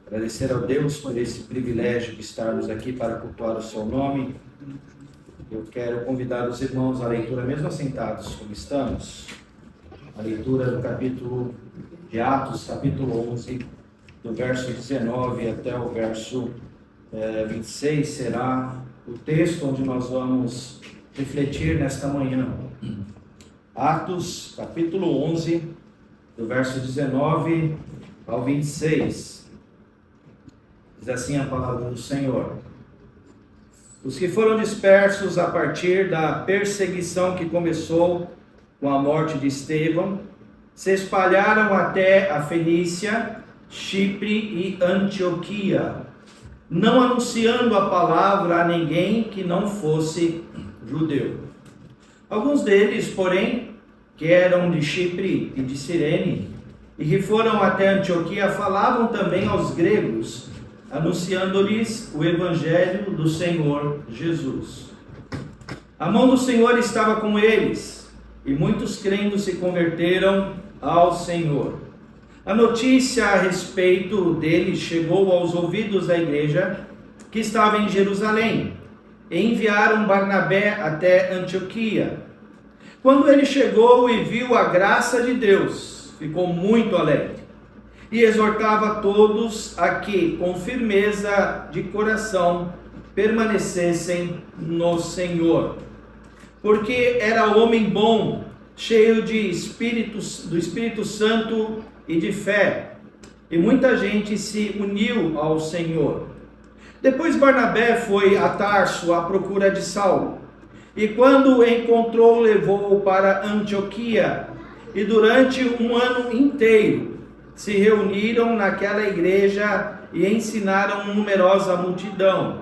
Agradecer ao Deus por esse privilégio de estarmos aqui para cultuar o seu nome. Eu quero convidar os irmãos à leitura, mesmo assentados como estamos, a leitura do capítulo de Atos, capítulo 11, do verso 19 até o verso 26, será o texto onde nós vamos refletir nesta manhã. Atos, capítulo 11, do verso 19 ao 26. Diz assim a palavra do Senhor: Os que foram dispersos a partir da perseguição que começou com a morte de Estevão, se espalharam até a Fenícia, Chipre e Antioquia, não anunciando a palavra a ninguém que não fosse judeu. Alguns deles, porém, que eram de Chipre e de Cirene, e que foram até Antioquia, falavam também aos gregos, anunciando-lhes o evangelho do Senhor Jesus. A mão do Senhor estava com eles, e muitos crendo se converteram ao Senhor. A notícia a respeito deles chegou aos ouvidos da igreja que estava em Jerusalém, e enviaram Barnabé até Antioquia. Quando ele chegou e viu a graça de Deus, ficou muito alegre, e exortava todos a que, com firmeza de coração, permanecessem no Senhor. Porque era homem bom, cheio do Espírito Santo e de fé, e muita gente se uniu ao Senhor. Depois Barnabé foi a Tarso à procura de Saulo, e quando o encontrou, levou-o para Antioquia, e durante um ano inteiro se reuniram naquela igreja e ensinaram numerosa multidão.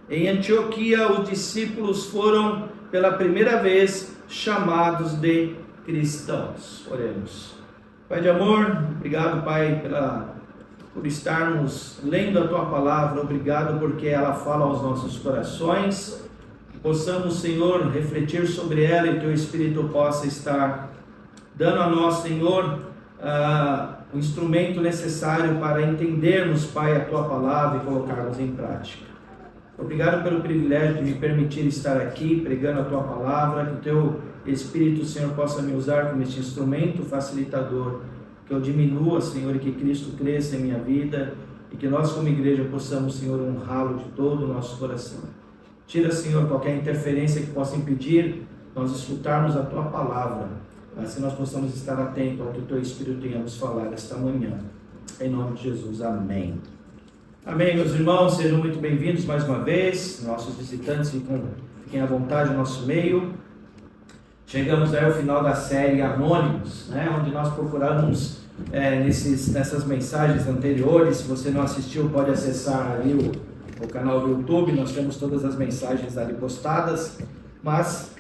Em Antioquia, os discípulos foram pela primeira vez chamados de cristãos. Oremos. Pai de amor, obrigado, Pai, por estarmos lendo a Tua palavra. Obrigado porque ela fala aos nossos corações. Que possamos, Senhor, refletir sobre ela e Teu Espírito possa estar dando a nós, Senhor, o instrumento necessário para entendermos, Pai, a Tua palavra e colocarmos em prática. Obrigado pelo privilégio de me permitir estar aqui pregando a Tua palavra, que o Teu Espírito, Senhor, possa me usar como este instrumento facilitador, que eu diminua, Senhor, e que Cristo cresça em minha vida, e que nós como igreja possamos, Senhor, honrá-lo de todo o nosso coração. Tira, Senhor, qualquer interferência que possa impedir nós escutarmos a Tua palavra, assim nós possamos estar atentos ao que o Teu Espírito tenha nos falar esta manhã. Em nome de Jesus, amém. Amém, meus irmãos, sejam muito bem-vindos mais uma vez. Nossos visitantes fiquem à vontade no nosso meio. Chegamos aí ao final da série Anônimos, onde nós procuramos nessas mensagens anteriores. Se você não assistiu, pode acessar ali o canal do YouTube. Nós temos todas as mensagens ali postadas. Mas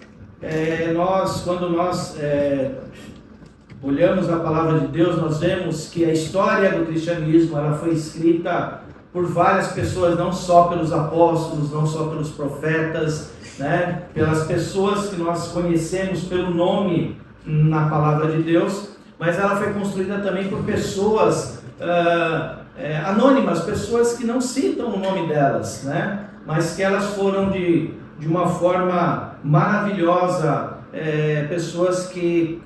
quando nós olhamos a palavra de Deus, nós vemos que a história do cristianismo ela foi escrita por várias pessoas, não só pelos apóstolos, não só pelos profetas, pelas pessoas que nós conhecemos pelo nome na palavra de Deus, mas ela foi construída também por pessoas anônimas, pessoas que não citam o nome delas, mas que elas foram de uma forma maravilhosa, pessoas que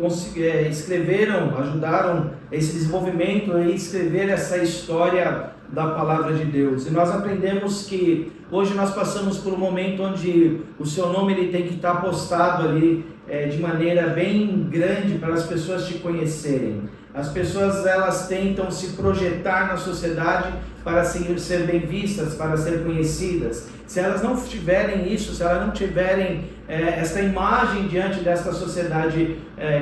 escreveram, ajudaram esse desenvolvimento e escrever essa história da palavra de Deus. E nós aprendemos que hoje nós passamos por um momento onde o seu nome ele tem que estar postado ali de maneira bem grande para as pessoas te conhecerem. As pessoas elas tentam se projetar na sociedade para ser bem vistas, para ser conhecidas. Se elas não tiverem isso, se elas não tiverem essa imagem diante desta sociedade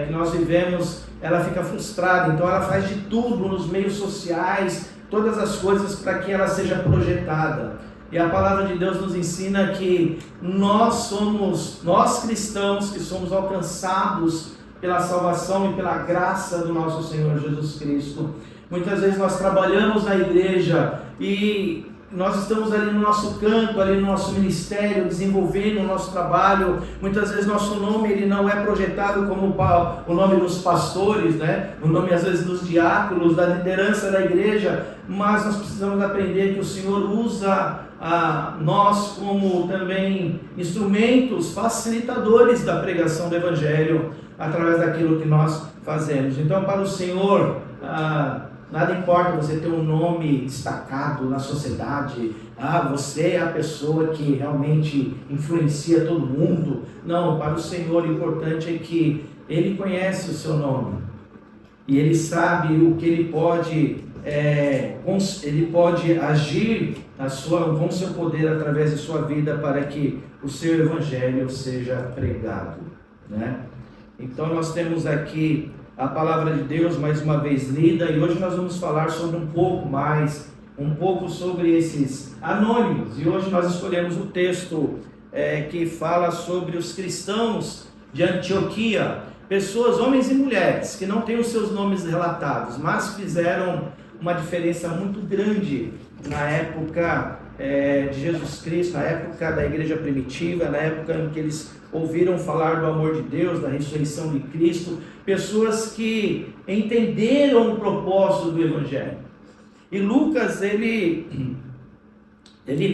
que nós vivemos, ela fica frustrada. Então ela faz de tudo nos meios sociais, todas as coisas para que ela seja projetada. E a palavra de Deus nos ensina que nós cristãos que somos alcançados pela salvação e pela graça do nosso Senhor Jesus Cristo. Muitas vezes nós trabalhamos na igreja e nós estamos ali no nosso canto, ali no nosso ministério, desenvolvendo o nosso trabalho. Muitas vezes nosso nome ele não é projetado como o nome dos pastores, né? O nome às vezes dos diáconos, da liderança da igreja, mas nós precisamos aprender que o Senhor usa nós como também instrumentos, facilitadores da pregação do Evangelho, através daquilo que nós fazemos. Então, para o Senhor, nada importa você ter um nome destacado na sociedade, você é a pessoa que realmente influencia todo mundo. Não, para o Senhor o importante é que Ele conhece o seu nome, e Ele sabe o que Ele pode agir com o seu poder através de sua vida para que o seu Evangelho seja pregado, né? Então nós temos aqui a palavra de Deus mais uma vez lida, e hoje nós vamos falar sobre um pouco sobre esses anônimos. E hoje nós escolhemos o texto que fala sobre os cristãos de Antioquia, pessoas, homens e mulheres, que não têm os seus nomes relatados, mas fizeram uma diferença muito grande na época de Jesus Cristo, na época da igreja primitiva, na época em que eles ouviram falar do amor de Deus, da ressurreição de Cristo, pessoas que entenderam o propósito do Evangelho. E Lucas, ele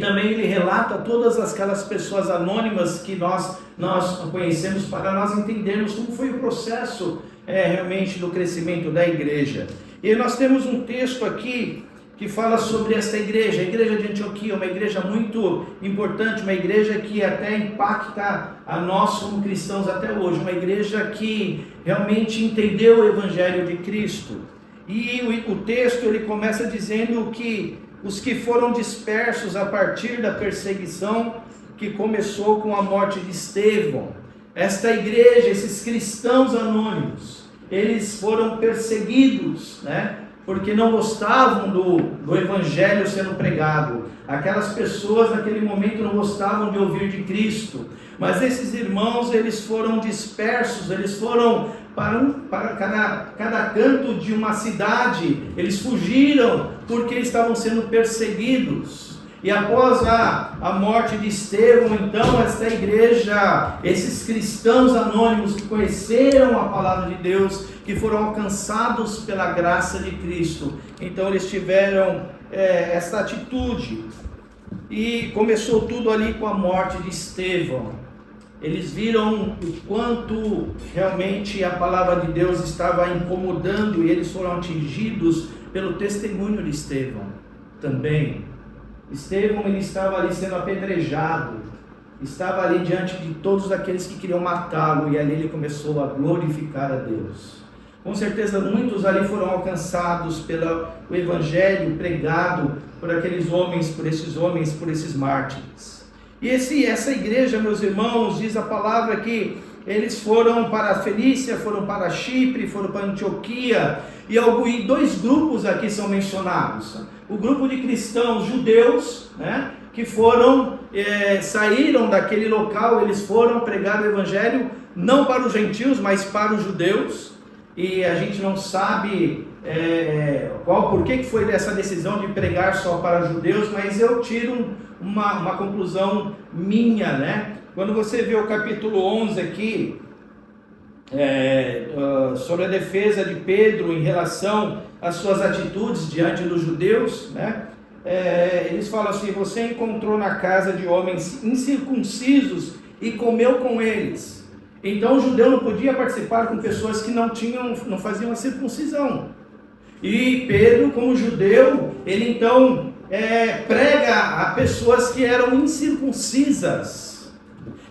também relata todas aquelas pessoas anônimas que nós conhecemos, para nós entendermos como foi o processo realmente do crescimento da igreja. E nós temos um texto aqui que fala sobre esta igreja, a igreja de Antioquia, uma igreja muito importante, uma igreja que até impacta a nós como cristãos até hoje, uma igreja que realmente entendeu o Evangelho de Cristo. E o texto ele começa dizendo que os que foram dispersos a partir da perseguição que começou com a morte de Estevão, esta igreja, esses cristãos anônimos, eles foram perseguidos, né? Porque não gostavam do Evangelho sendo pregado. Aquelas pessoas naquele momento não gostavam de ouvir de Cristo. Mas esses irmãos, eles foram dispersos, eles foram para cada canto de uma cidade, eles fugiram porque estavam sendo perseguidos. E após a morte de Estevão, então, esta igreja, esses cristãos anônimos que conheceram a palavra de Deus, que foram alcançados pela graça de Cristo, então eles tiveram esta atitude. E começou tudo ali com a morte de Estevão. Eles viram o quanto realmente a palavra de Deus estava incomodando, e eles foram atingidos pelo testemunho de Estevão também. Estevão, ele estava ali sendo apedrejado, estava ali diante de todos aqueles que queriam matá-lo, e ali ele começou a glorificar a Deus. Com certeza muitos ali foram alcançados pelo Evangelho pregado por aqueles homens, por esses mártires. E essa igreja, meus irmãos, diz a palavra que eles foram para a Fenícia, foram para Chipre, foram para Antioquia, e dois grupos aqui são mencionados. O grupo de cristãos judeus, né, que saíram daquele local, eles foram pregar o Evangelho, não para os gentios, mas para os judeus, e a gente não sabe por que foi essa decisão de pregar só para os judeus, mas eu tiro uma conclusão minha, né? Quando você vê o capítulo 11 aqui, sobre a defesa de Pedro em relação às suas atitudes diante dos judeus, né? Eles falam assim: você encontrou na casa de homens incircuncisos e comeu com eles. Então o judeu não podia participar com pessoas que não faziam a circuncisão. E Pedro, como judeu, ele então prega a pessoas que eram incircuncisas.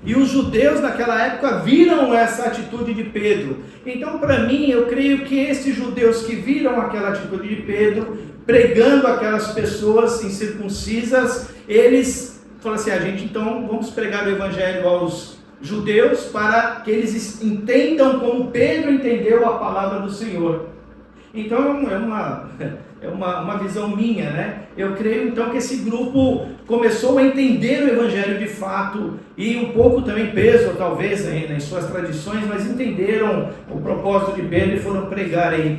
E os judeus naquela época viram essa atitude de Pedro. Então, para mim, eu creio que esses judeus que viram aquela atitude de Pedro, pregando aquelas pessoas incircuncisas, eles falaram assim: gente, então vamos pregar o Evangelho aos judeus para que eles entendam como Pedro entendeu a palavra do Senhor. Então é uma visão minha, né? Eu creio então que esse grupo começou a entender o Evangelho de fato, e um pouco também peso talvez em suas tradições, mas entenderam o propósito de Pedro e foram pregar aí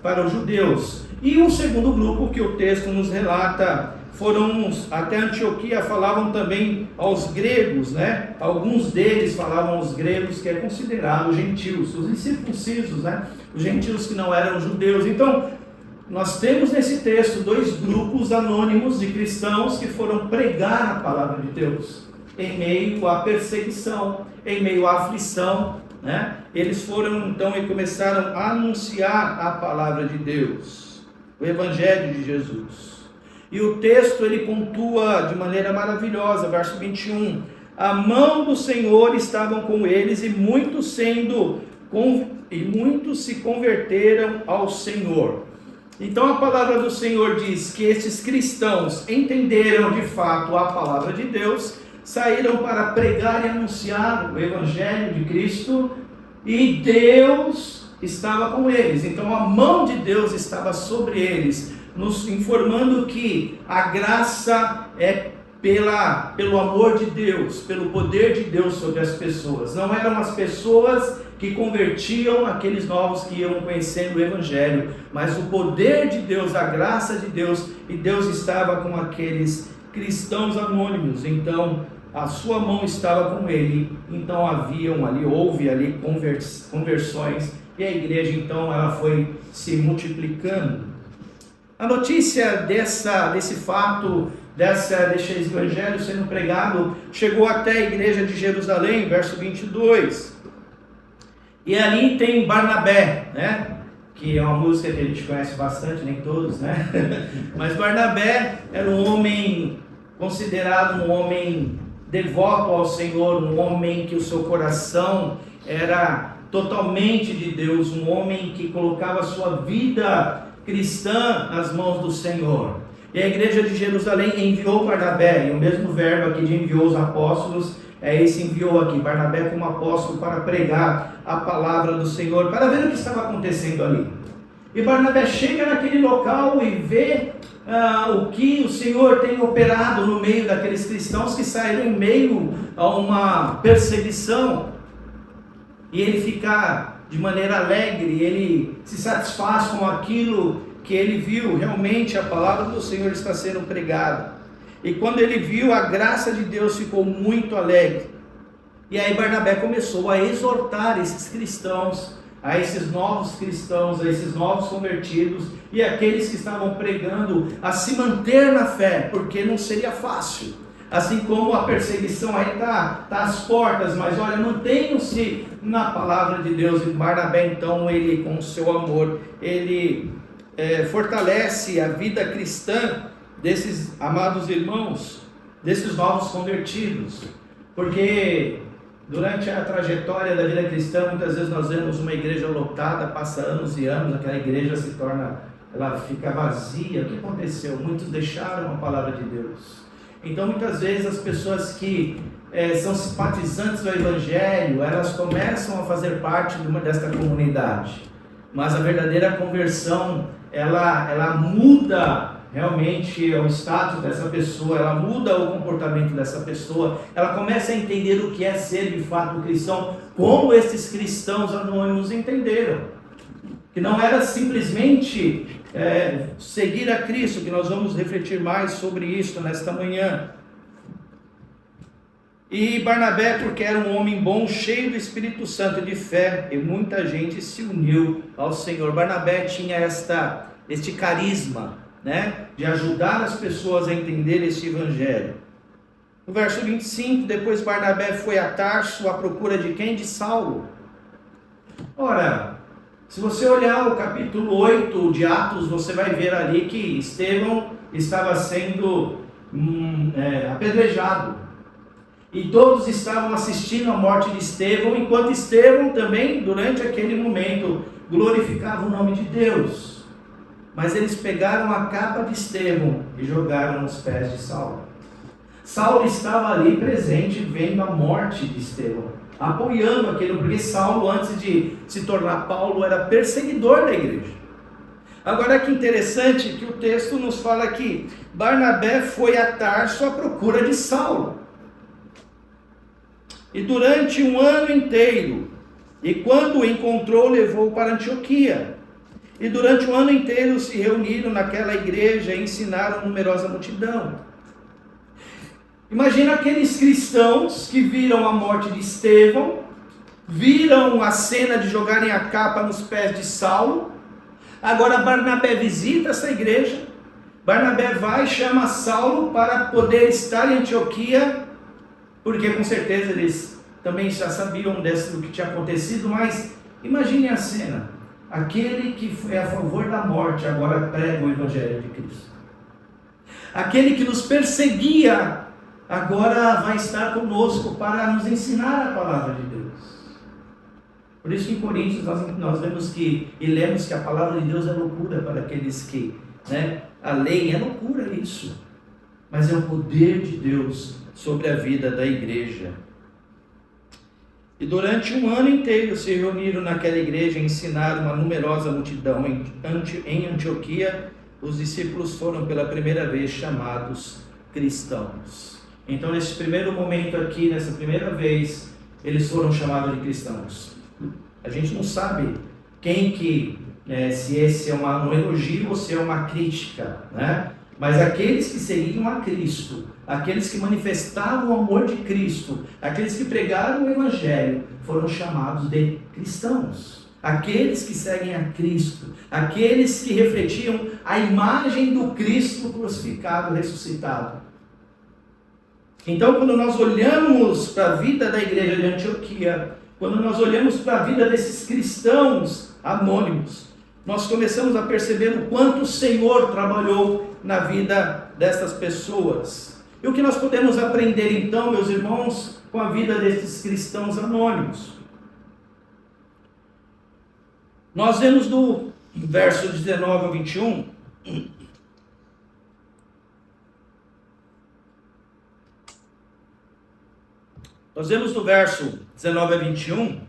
para os judeus. E um segundo grupo que o texto nos relata foram até Antioquia, falavam também aos gregos, né? Alguns deles falavam aos gregos, que é considerado gentios, os incircuncisos, né? Os gentios que não eram judeus. Então, nós temos nesse texto dois grupos anônimos de cristãos que foram pregar a palavra de Deus em meio à perseguição, em meio à aflição, né? Eles foram então e começaram a anunciar a palavra de Deus, o Evangelho de Jesus. E o texto ele pontua de maneira maravilhosa, verso 21. A mão do Senhor estava com eles e muitos se converteram ao Senhor. Então a palavra do Senhor diz que esses cristãos entenderam de fato a palavra de Deus, saíram para pregar e anunciar o Evangelho de Cristo, e Deus estava com eles. Então a mão de Deus estava sobre eles, nos informando que a graça é pelo amor de Deus, pelo poder de Deus sobre as pessoas. Não eram as pessoas que convertiam aqueles novos que iam conhecendo o Evangelho, mas o poder de Deus, a graça de Deus, e Deus estava com aqueles cristãos anônimos. Então a sua mão estava com ele. Então houve ali conversões, e a igreja então ela foi se multiplicando. A notícia desse fato, desse evangelho sendo pregado, chegou até a igreja de Jerusalém, verso 22. E ali tem Barnabé, né? Que é uma música que a gente conhece bastante, nem todos, né? Mas Barnabé era um homem considerado um homem devoto ao Senhor, um homem que o seu coração era totalmente de Deus, um homem que colocava a sua vida cristã nas mãos do Senhor. E a igreja de Jerusalém enviou Barnabé, e o mesmo verbo aqui de enviou os apóstolos, esse enviou aqui, Barnabé como apóstolo, para pregar a palavra do Senhor, para ver o que estava acontecendo ali. E Barnabé chega naquele local e vê o que o Senhor tem operado no meio daqueles cristãos que saíram em meio a uma perseguição, e ele fica de maneira alegre, ele se satisfaz com aquilo que ele viu. Realmente a palavra do Senhor está sendo pregada, e quando ele viu a graça de Deus, ficou muito alegre. E aí Barnabé começou a exortar esses cristãos, a esses novos cristãos, a esses novos convertidos, e aqueles que estavam pregando, a se manter na fé, porque não seria fácil. Assim como a perseguição aí está às portas, mas olha, mantenham-se na palavra de Deus. E Barnabé então, ele com o seu amor, ele fortalece a vida cristã desses amados irmãos, desses novos convertidos, porque durante a trajetória da vida cristã, muitas vezes nós vemos uma igreja lotada, passa anos e anos, aquela igreja ela fica vazia. O que aconteceu? Muitos deixaram a palavra de Deus. Então muitas vezes as pessoas que são simpatizantes do Evangelho, elas começam a fazer parte desta comunidade, mas a verdadeira conversão, ela muda realmente o status dessa pessoa, ela muda o comportamento dessa pessoa, ela começa a entender o que é ser de fato cristão, como esses cristãos anônimos entenderam, que não era simplesmente seguir a Cristo, que nós vamos refletir mais sobre isso nesta manhã. E Barnabé, porque era um homem bom, cheio do Espírito Santo e de fé, e muita gente se uniu ao Senhor. Barnabé tinha este carisma, né, de ajudar as pessoas a entender este evangelho. No verso 25, depois Barnabé foi a Tarso à procura de quem? De Saulo. Ora, se você olhar o capítulo 8 de Atos, você vai ver ali que Estevão estava sendo apedrejado. E todos estavam assistindo à morte de Estevão, enquanto Estevão também, durante aquele momento, glorificava o nome de Deus. Mas eles pegaram a capa de Estevão e jogaram nos pés de Saulo. Saulo estava ali presente, vendo a morte de Estevão, apoiando aquilo, porque Saulo, antes de se tornar Paulo, era perseguidor da igreja. Agora que interessante que o texto nos fala que Barnabé foi a Tarso à procura de Saulo. E durante um ano inteiro, e quando o encontrou, levou para Antioquia. E durante o ano inteiro se reuniram naquela igreja e ensinaram numerosa multidão. Imagina aqueles cristãos que viram a morte de Estevão, viram a cena de jogarem a capa nos pés de Saulo. Agora Barnabé visita essa igreja. Barnabé vai e chama Saulo para poder estar em Antioquia, porque com certeza eles também já sabiam do que tinha acontecido, mas imagine a cena. Aquele que foi a favor da morte agora prega o Evangelho de Cristo. Aquele que nos perseguia agora vai estar conosco para nos ensinar a palavra de Deus. Por isso que em Coríntios nós vemos e lemos que a palavra de Deus é loucura para aqueles que, a lei é loucura isso, mas é o poder de Deus sobre a vida da igreja. E durante um ano inteiro se reuniram naquela igreja e ensinaram uma numerosa multidão. Em Antioquia, os discípulos foram pela primeira vez chamados cristãos. Então, nesse primeiro momento aqui, nessa primeira vez, eles foram chamados de cristãos. A gente não sabe se esse é um elogio ou se é uma crítica, Mas aqueles que seguiam a Cristo, aqueles que manifestavam o amor de Cristo, aqueles que pregaram o Evangelho, foram chamados de cristãos. Aqueles que seguem a Cristo, aqueles que refletiam a imagem do Cristo crucificado, ressuscitado. Então, quando nós olhamos para a vida da igreja de Antioquia, quando nós olhamos para a vida desses cristãos anônimos, nós começamos a perceber o quanto o Senhor trabalhou na vida dessas pessoas. E o que nós podemos aprender então, meus irmãos, com a vida desses cristãos anônimos? Nós vemos do verso 19 ao 21... Nós vemos do verso 19 a 21,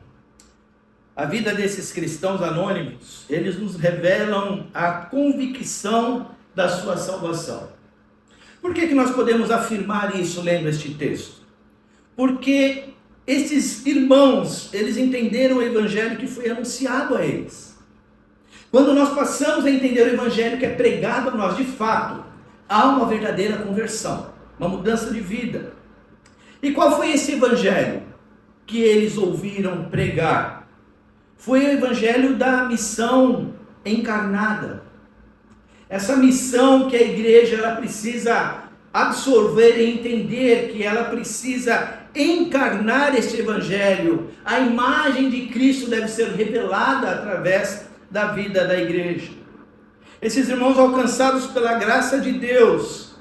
a vida desses cristãos anônimos, eles nos revelam a convicção da sua salvação. Por que nós podemos afirmar isso lendo este texto? Porque esses irmãos, eles entenderam o Evangelho que foi anunciado a eles. Quando nós passamos a entender o Evangelho que é pregado a nós, de fato, há uma verdadeira conversão, uma mudança de vida. E qual foi esse Evangelho que eles ouviram pregar? Foi o Evangelho da missão encarnada. Essa missão que a igreja ela precisa absorver e entender, que ela precisa encarnar este Evangelho. A imagem de Cristo deve ser revelada através da vida da igreja. Esses irmãos alcançados pela graça de Deus,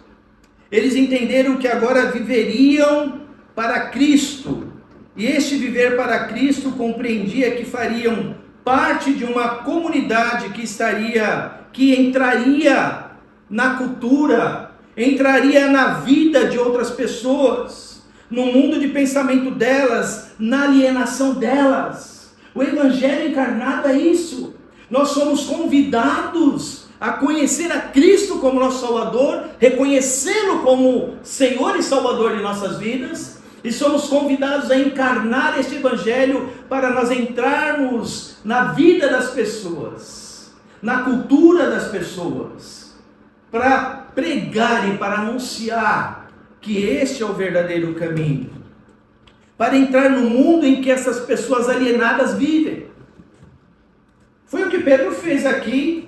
eles entenderam que agora viveriam para Cristo, e este viver para Cristo compreendia que fariam parte de uma comunidade que entraria na cultura, entraria na vida de outras pessoas, no mundo de pensamento delas, na alienação delas. O Evangelho encarnado é isso. Nós somos convidados a conhecer a Cristo como nosso Salvador, reconhecê-lo como Senhor e Salvador de nossas vidas, e somos convidados a encarnar este Evangelho para nós entrarmos na vida das pessoas, na cultura das pessoas, para pregar e para anunciar que este é o verdadeiro caminho, para entrar no mundo em que essas pessoas alienadas vivem. Foi o que Pedro fez aqui,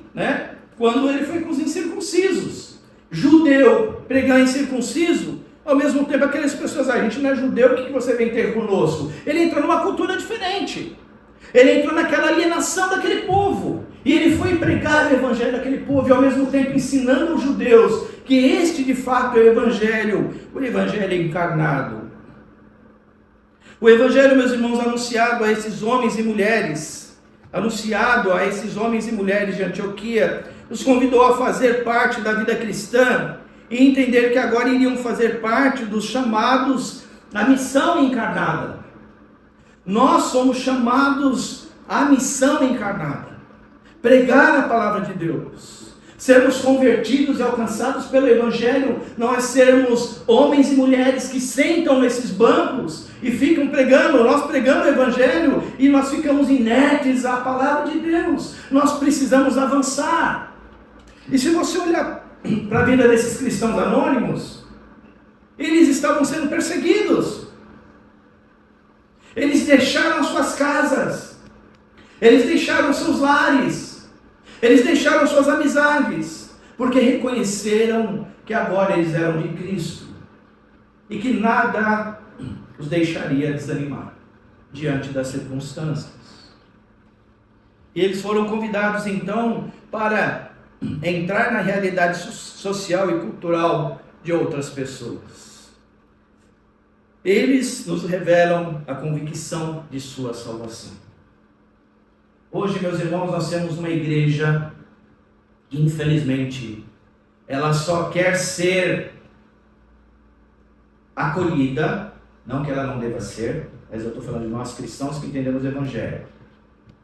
quando ele foi com os incircuncisos. Judeu pregar incircunciso, ao mesmo tempo aquelas pessoas, a gente não é judeu, o que você vem ter conosco? Ele entrou numa cultura diferente. Ele entrou naquela alienação daquele povo. E ele foi pregar o Evangelho daquele povo, e ao mesmo tempo ensinando aos judeus que este de fato é o Evangelho encarnado. O Evangelho, meus irmãos, anunciado a esses homens e mulheres, de Antioquia, os convidou a fazer parte da vida cristã, e entender que agora iriam fazer parte dos chamados à missão encarnada. Nós somos chamados à missão encarnada. Pregar a palavra de Deus. sermos convertidos e alcançados pelo Evangelho não é sermos homens e mulheres que sentam nesses bancos e ficam pregando. Nós pregamos o Evangelho e nós ficamos inertes à palavra de Deus. Nós precisamos avançar. E se você olhar para a vida desses cristãos anônimos, eles estavam sendo perseguidos. Eles deixaram suas casas, eles deixaram seus lares, eles deixaram suas amizades, porque reconheceram que agora eles eram de Cristo e que nada os deixaria desanimar diante das circunstâncias. E eles foram convidados então para entrar na realidade social e cultural de outras pessoas. Eles nos revelam a convicção de sua salvação. Hoje, meus irmãos, nós temos uma igreja que, infelizmente, ela só quer ser acolhida, não que ela não deva ser, mas eu estou falando de nós cristãos que entendemos o Evangelho.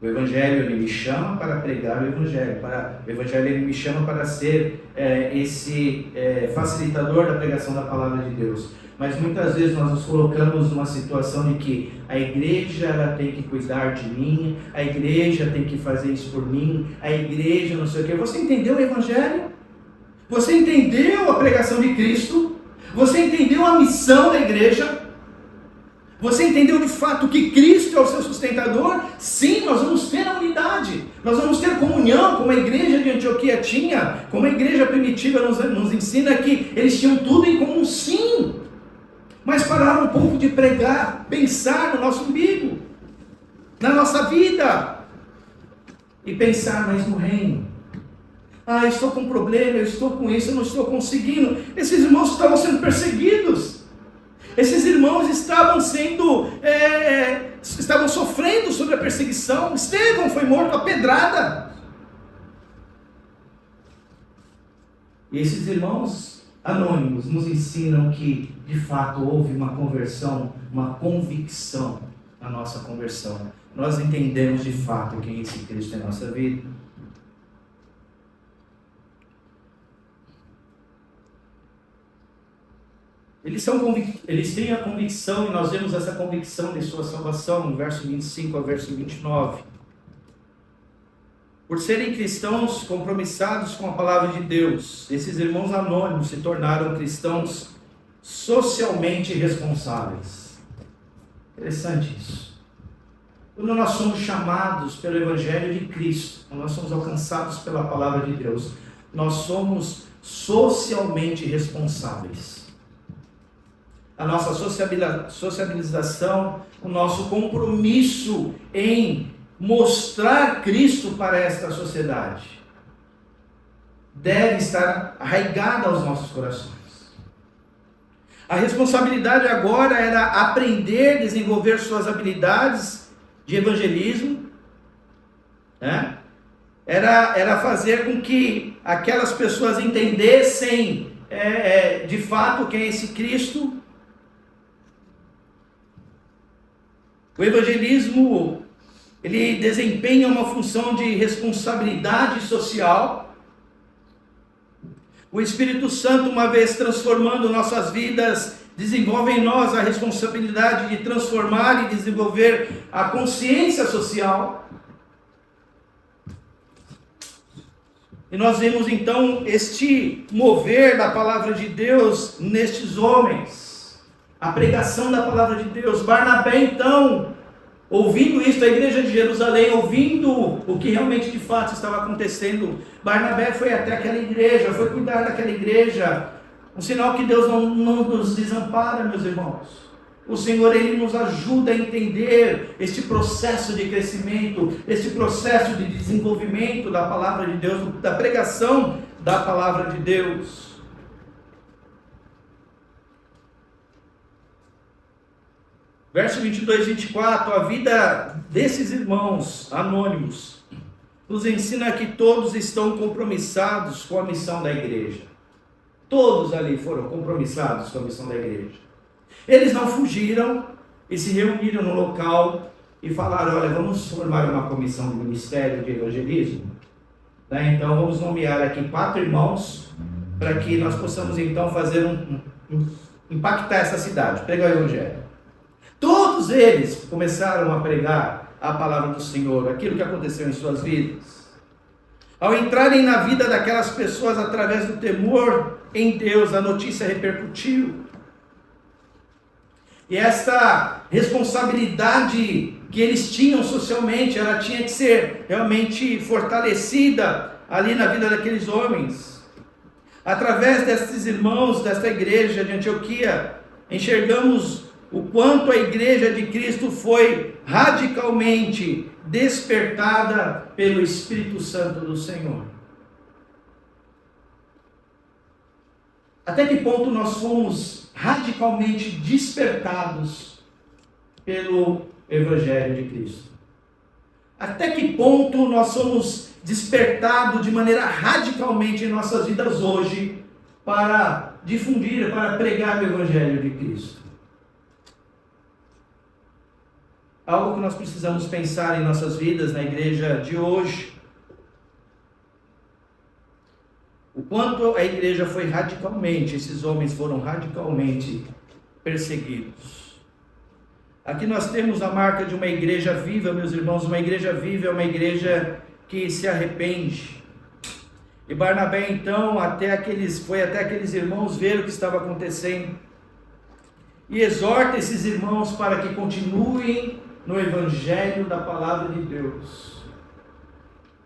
O Evangelho, ele me chama para pregar o Evangelho. O Evangelho, ele me chama para ser esse facilitador da pregação da palavra de Deus. Mas muitas vezes nós nos colocamos numa situação de que a igreja ela tem que cuidar de mim, a igreja tem que fazer isso por mim, a igreja não sei o quê. Você entendeu o Evangelho? Você entendeu a pregação de Cristo? Você entendeu a missão da igreja? Você entendeu de fato que Cristo é o seu sustentador? Sim, nós vamos ter a unidade, nós vamos ter comunhão, como a igreja de Antioquia tinha, como a igreja primitiva nos ensina que eles tinham tudo em comum, sim. Mas pararam um pouco de pregar, pensar no nosso umbigo, na nossa vida, e pensar mais no reino. Eu estou com um problema, eu estou com isso, eu não estou conseguindo. Esses irmãos estavam sendo perseguidos. Esses irmãos estavam sofrendo sobre a perseguição. Estevão foi morto a pedrada. E esses irmãos anônimos nos ensinam que, de fato, houve uma conversão, uma convicção na nossa conversão. Nós entendemos de fato quem esse Cristo é na nossa vida. Eles têm a convicção, e nós vemos essa convicção de sua salvação no verso 25 ao verso 29. Por serem cristãos compromissados com a palavra de Deus, esses irmãos anônimos se tornaram cristãos socialmente responsáveis. Interessante isso. Quando nós somos chamados pelo Evangelho de Cristo, quando nós somos alcançados pela palavra de Deus, nós somos socialmente responsáveis. A nossa sociabilização, o nosso compromisso em mostrar Cristo para esta sociedade deve estar arraigada aos nossos corações. A responsabilidade agora era aprender, desenvolver suas habilidades de evangelismo, né? Era fazer com que aquelas pessoas entendessem de fato quem é esse Cristo. O evangelismo, ele desempenha uma função de responsabilidade social. O Espírito Santo, uma vez transformando nossas vidas, desenvolve em nós a responsabilidade de transformar e desenvolver a consciência social. E nós vemos então este mover da palavra de Deus nestes homens. A pregação da palavra de Deus. Barnabé então, ouvindo isso, a igreja de Jerusalém, ouvindo o que realmente de fato estava acontecendo, Barnabé foi até aquela igreja, foi cuidar daquela igreja. Um sinal que Deus não nos desampara, meus irmãos. O Senhor, Ele nos ajuda a entender este processo de crescimento, este processo de desenvolvimento da palavra de Deus, da pregação da palavra de Deus. Verso 22 e 24, a vida desses irmãos anônimos nos ensina que todos estão compromissados com a missão da igreja. Todos ali foram compromissados com a missão da igreja. Eles não fugiram e se reuniram no local e falaram: olha, vamos formar uma comissão de ministério de evangelismo. Né? Então vamos nomear aqui 4 irmãos, para que nós possamos então fazer impactar essa cidade, pregar o Evangelho. Todos eles começaram a pregar a palavra do Senhor, aquilo que aconteceu em suas vidas. Ao entrarem na vida daquelas pessoas através do temor em Deus, a notícia repercutiu. E esta responsabilidade que eles tinham socialmente, ela tinha que ser realmente fortalecida ali na vida daqueles homens. Através destes irmãos, desta igreja de Antioquia, enxergamos o quanto a igreja de Cristo foi radicalmente despertada pelo Espírito Santo do Senhor. Até que ponto nós fomos radicalmente despertados pelo Evangelho de Cristo? Até que ponto nós somos despertados de maneira radicalmente em nossas vidas hoje para difundir, para pregar o Evangelho de Cristo? Algo que nós precisamos pensar em nossas vidas na igreja de hoje. O quanto a igreja foi radicalmente, esses homens foram radicalmente perseguidos. Aqui nós temos a marca de uma igreja viva, meus irmãos. Uma igreja viva é uma igreja que se arrepende. E Barnabé então foi até aqueles irmãos ver o que estava acontecendo. E exorta esses irmãos para que continuem no Evangelho da Palavra de Deus.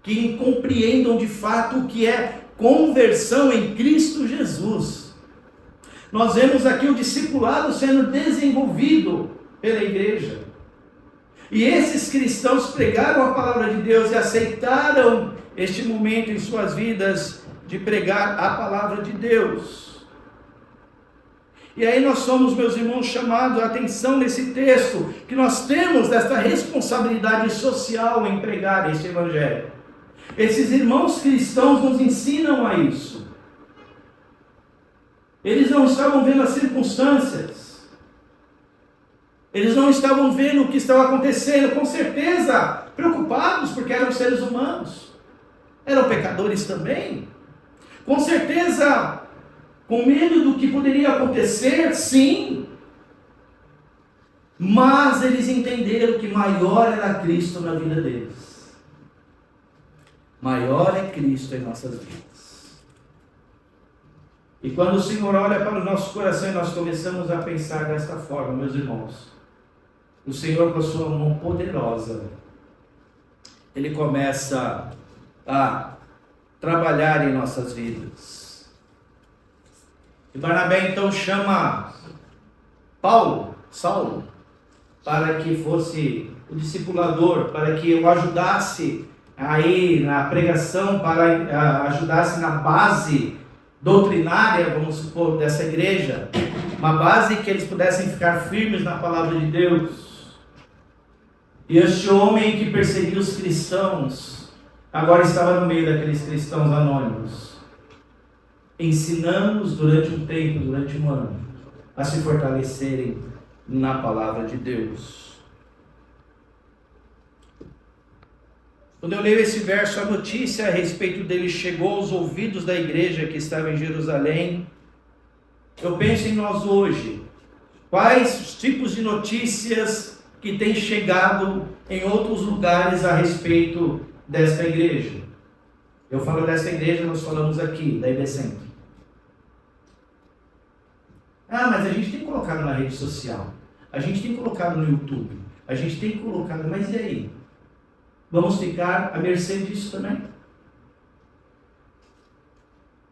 Que compreendam de fato o que é conversão em Cristo Jesus. Nós vemos aqui o discipulado sendo desenvolvido pela igreja. E esses cristãos pregaram a palavra de Deus e aceitaram este momento em suas vidas de pregar a palavra de Deus. E aí nós somos, meus irmãos, chamados a atenção nesse texto, que nós temos esta responsabilidade social em pregar este Evangelho. Esses irmãos cristãos nos ensinam a isso. Eles não estavam vendo as circunstâncias. Eles não estavam vendo o que estava acontecendo, com certeza preocupados, porque eram seres humanos. Eram pecadores também. Com certeza com medo do que poderia acontecer, sim. Mas eles entenderam que maior era Cristo na vida deles. Maior é Cristo em nossas vidas. E quando o Senhor olha para o nosso coração e nós começamos a pensar desta forma, meus irmãos, o Senhor com a sua mão poderosa, Ele começa a trabalhar em nossas vidas. E Barnabé então chama Saulo, para que fosse o discipulador, para que o ajudasse aí na pregação, para ajudasse na base doutrinária, vamos supor, dessa igreja, uma base que eles pudessem ficar firmes na palavra de Deus. E este homem que perseguia os cristãos, agora estava no meio daqueles cristãos anônimos, ensinando-os durante um tempo, durante um ano, a se fortalecerem na palavra de Deus. Quando eu leio esse verso, a notícia a respeito dele chegou aos ouvidos da igreja que estava em Jerusalém. Eu penso em nós hoje. Quais os tipos de notícias que têm chegado em outros lugares a respeito desta igreja? Eu falo desta igreja, nós falamos aqui, da IBCentro. Mas a gente tem colocado na rede social. A gente tem colocado no YouTube. A gente tem colocado, mas e aí? Vamos ficar à mercê disso também?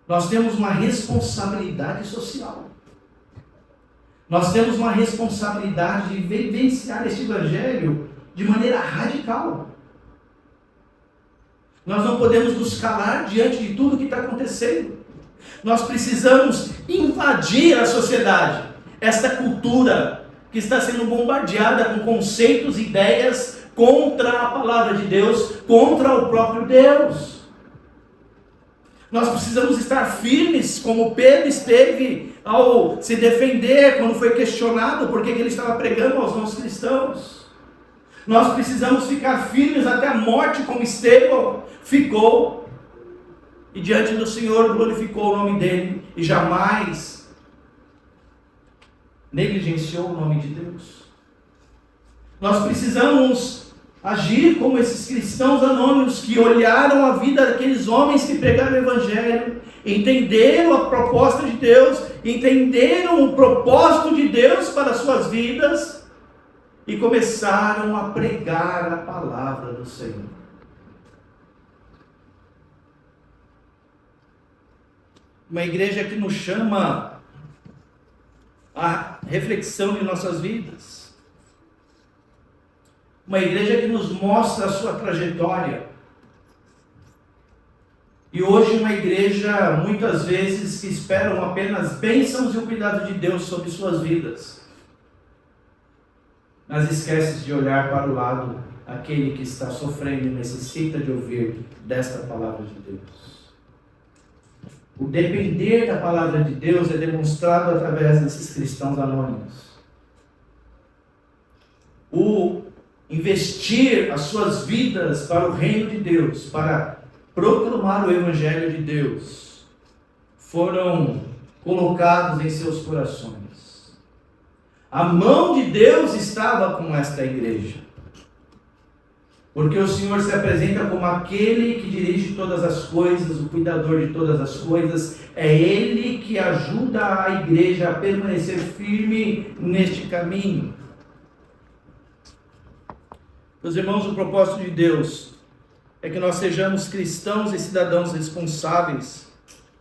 Nós temos uma responsabilidade social. Nós temos uma responsabilidade de vivenciar este Evangelho de maneira radical. Nós não podemos nos calar diante de tudo que está acontecendo. Nós precisamos invadir a sociedade, esta cultura que está sendo bombardeada com conceitos e ideias contra a palavra de Deus, contra o próprio Deus. Nós precisamos estar firmes, como Pedro esteve ao se defender, quando foi questionado por que ele estava pregando aos não cristãos. Nós precisamos ficar firmes até a morte, como Estevão ficou. e diante do Senhor glorificou o nome dele e jamais negligenciou o nome de Deus. Nós precisamos agir como esses cristãos anônimos que olharam a vida daqueles homens que pregaram o Evangelho, entenderam a proposta de Deus, entenderam o propósito de Deus para as suas vidas e começaram a pregar a palavra do Senhor. Uma igreja que nos chama à reflexão de nossas vidas. Uma igreja que nos mostra a sua trajetória. E hoje uma igreja, muitas vezes, que esperam apenas bênçãos e o cuidado de Deus sobre suas vidas. Mas esquece de olhar para o lado, aquele que está sofrendo e necessita de ouvir desta palavra de Deus. O depender da palavra de Deus é demonstrado através desses cristãos anônimos. O investir as suas vidas para o reino de Deus, para proclamar o Evangelho de Deus, foram colocados em seus corações. A mão de Deus estava com esta igreja, porque o Senhor se apresenta como aquele que dirige todas as coisas, o cuidador de todas as coisas. É Ele que ajuda a igreja a permanecer firme neste caminho. Meus irmãos, o propósito de Deus é que nós sejamos cristãos e cidadãos responsáveis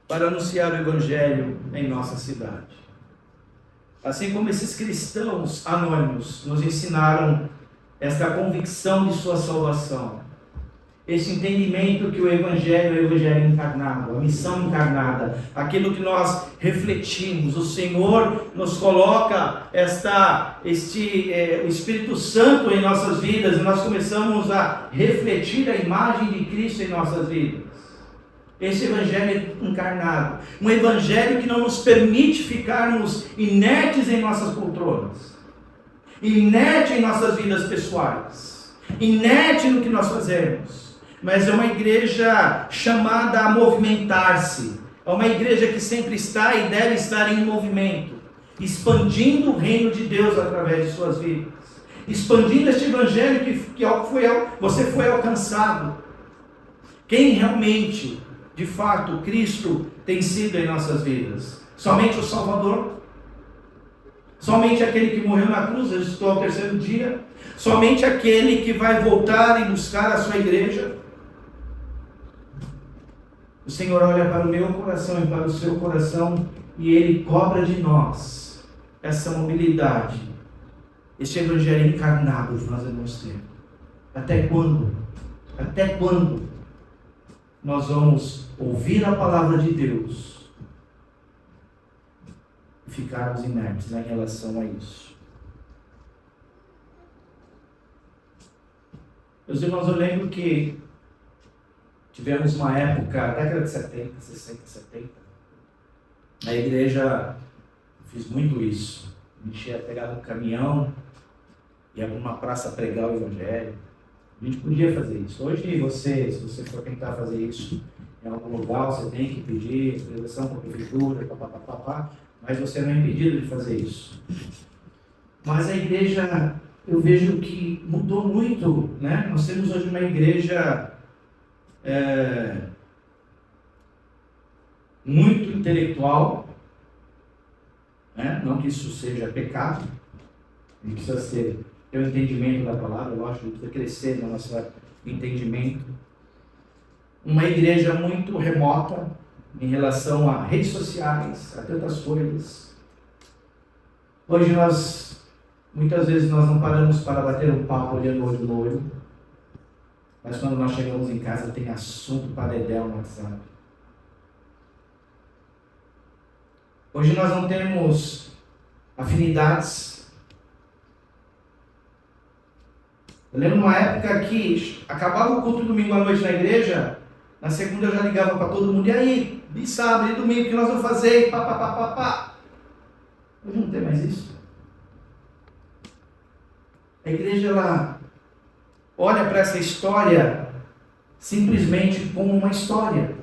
para anunciar o Evangelho em nossa cidade. Assim como esses cristãos anônimos nos ensinaram esta convicção de sua salvação, esse entendimento que o Evangelho é o Evangelho encarnado, a missão encarnada, aquilo que nós refletimos, o Senhor nos coloca o Espírito Santo em nossas vidas, e nós começamos a refletir a imagem de Cristo em nossas vidas. Esse Evangelho encarnado, um Evangelho que não nos permite ficarmos inertes em nossas poltronas, inerte em nossas vidas pessoais, inerte no que nós fazemos, mas é uma igreja chamada a movimentar-se, é uma igreja que sempre está e deve estar em movimento, expandindo o reino de Deus através de suas vidas, expandindo este Evangelho que você foi alcançado. Quem realmente, de fato, Cristo tem sido em nossas vidas? Somente o Salvador? Somente aquele que morreu na cruz, ressuscitou ao terceiro dia? Somente aquele que vai voltar e buscar a sua igreja? O Senhor olha para o meu coração e para o seu coração e Ele cobra de nós essa mobilidade, este Evangelho encarnado que nós devemos ter. Até quando? Até quando nós vamos ouvir a palavra de Deus e ficarmos inertes em relação a isso? Meus irmãos, eu lembro que tivemos uma época, década de 70, 60, 70, na igreja, fiz muito isso. A gente ia pegar no caminhão, ia para uma praça pregar o Evangelho. A gente podia fazer isso. Hoje, se você for tentar fazer isso em algum lugar, você tem que pedir autorização para a prefeitura, mas você não é impedido de fazer isso. Mas a igreja, eu vejo que mudou muito, né? Nós temos hoje uma igreja muito intelectual, né? Não que isso seja pecado, a gente precisa ter o entendimento da palavra, lógico, precisa crescer no nosso entendimento. Uma igreja muito remota em relação a redes sociais, a tantas coisas. Hoje muitas vezes nós não paramos para bater um papo olhando olho no olho, mas quando nós chegamos em casa tem assunto para dedéu no WhatsApp. Hoje nós não temos afinidades. Eu lembro uma época que acabava o culto domingo à noite na igreja, na segunda eu já ligava para todo mundo, e aí, e sábado e domingo, o que nós vamos fazer? Hoje não tem mais isso. A igreja, ela olha para essa história simplesmente como uma história.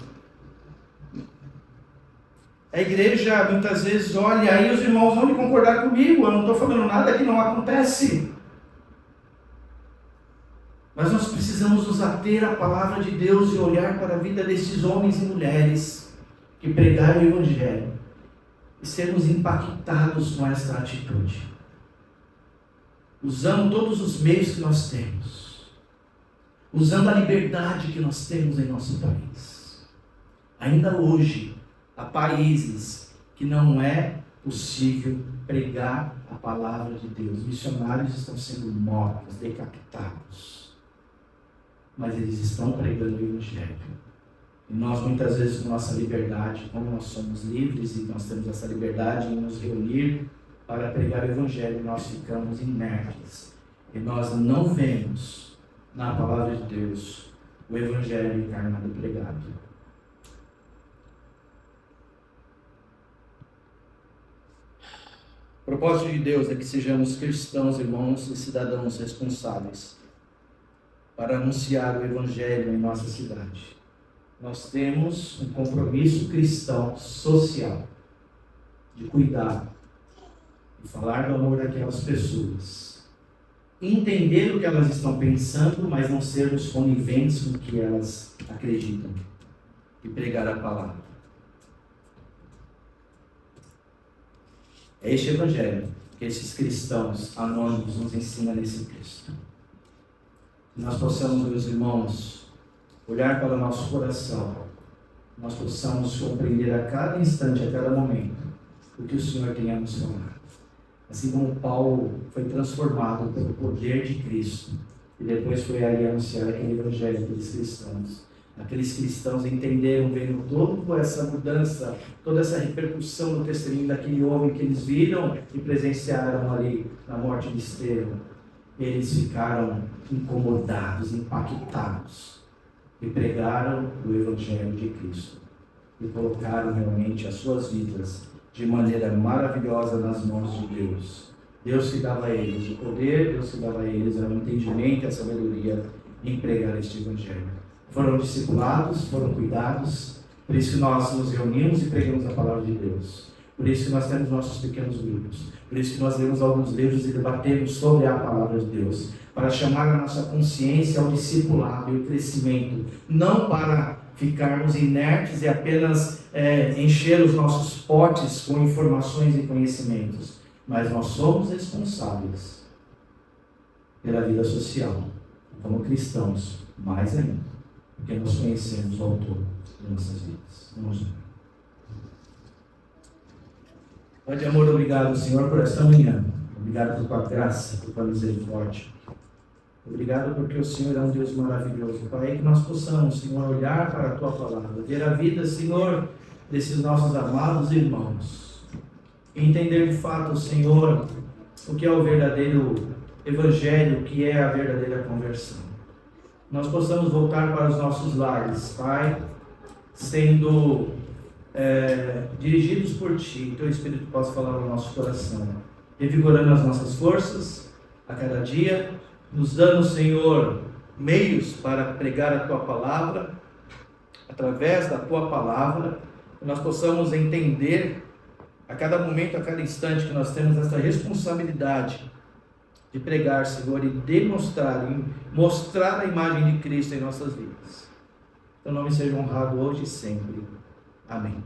A igreja muitas vezes olha, aí os irmãos vão concordar comigo, eu não estou falando nada que não acontece. Mas nós precisamos nos ater à palavra de Deus e olhar para a vida desses homens e mulheres que pregaram o Evangelho e sermos impactados com esta atitude, usando todos os meios que nós temos, usando a liberdade que nós temos em nosso país. Ainda hoje, há países que não é possível pregar a palavra de Deus. Missionários estão sendo mortos, decapitados, mas eles estão pregando o Evangelho. E nós muitas vezes, com nossa liberdade, como nós somos livres e nós temos essa liberdade em nos reunir para pregar o Evangelho, nós ficamos inertes e nós não vemos na palavra de Deus o Evangelho encarnado e pregado. O propósito de Deus é que sejamos cristãos, irmãos e cidadãos responsáveis para anunciar o Evangelho em nossa cidade. Nós temos um compromisso cristão social de cuidar e falar do amor daquelas pessoas, entender o que elas estão pensando, mas não sermos coniventes com o que elas acreditam, e pregar a palavra. É este Evangelho que esses cristãos anônimos nos ensinam nesse texto. Que nós possamos, meus irmãos, olhar para o nosso coração, nós possamos compreender a cada instante, a cada momento, o que o Senhor tem a nos falar. Assim como Paulo foi transformado pelo poder de Cristo e depois foi ali anunciar aquele Evangelho àqueles cristãos. Aqueles cristãos entenderam, vendo toda essa mudança, toda essa repercussão do testemunho daquele homem que eles viram e presenciaram ali na morte de Estevão. Eles ficaram incomodados, impactados e pregaram o Evangelho de Cristo e colocaram realmente as suas vidas de maneira maravilhosa nas mãos de Deus. Deus que dava a eles o poder, Deus que dava a eles o entendimento e a sabedoria em pregar este Evangelho. Foram discipulados, foram cuidados, por isso que nós nos reunimos e pregamos a palavra de Deus. Por isso que nós temos nossos pequenos grupos. Por isso que nós lemos alguns livros e debatemos sobre a palavra de Deus. Para chamar a nossa consciência ao discipulado e ao crescimento. Não para ficarmos inertes e apenas encher os nossos potes com informações e conhecimentos. Mas nós somos responsáveis pela vida social. Como cristãos, mais ainda. Porque nós conhecemos o autor de nossas vidas. Vamos lá. Pai de amor, obrigado, Senhor, por esta manhã. Obrigado por tua graça, por tua misericórdia. Obrigado porque o Senhor é um Deus maravilhoso. Pai, que nós possamos, Senhor, olhar para a tua palavra, ver a vida, Senhor, desses nossos amados irmãos. E entender de fato, Senhor, o que é o verdadeiro Evangelho, o que é a verdadeira conversão. Nós possamos voltar para os nossos lares, Pai, sendo dirigidos por Ti, Teu Espírito possa falar no nosso coração, revigorando as nossas forças a cada dia, nos dando, Senhor, meios para pregar a Tua palavra, através da Tua palavra, que nós possamos entender a cada momento, a cada instante, que nós temos essa responsabilidade de pregar, Senhor, e demonstrar, e mostrar a imagem de Cristo em nossas vidas. Teu nome seja honrado hoje e sempre. Amém.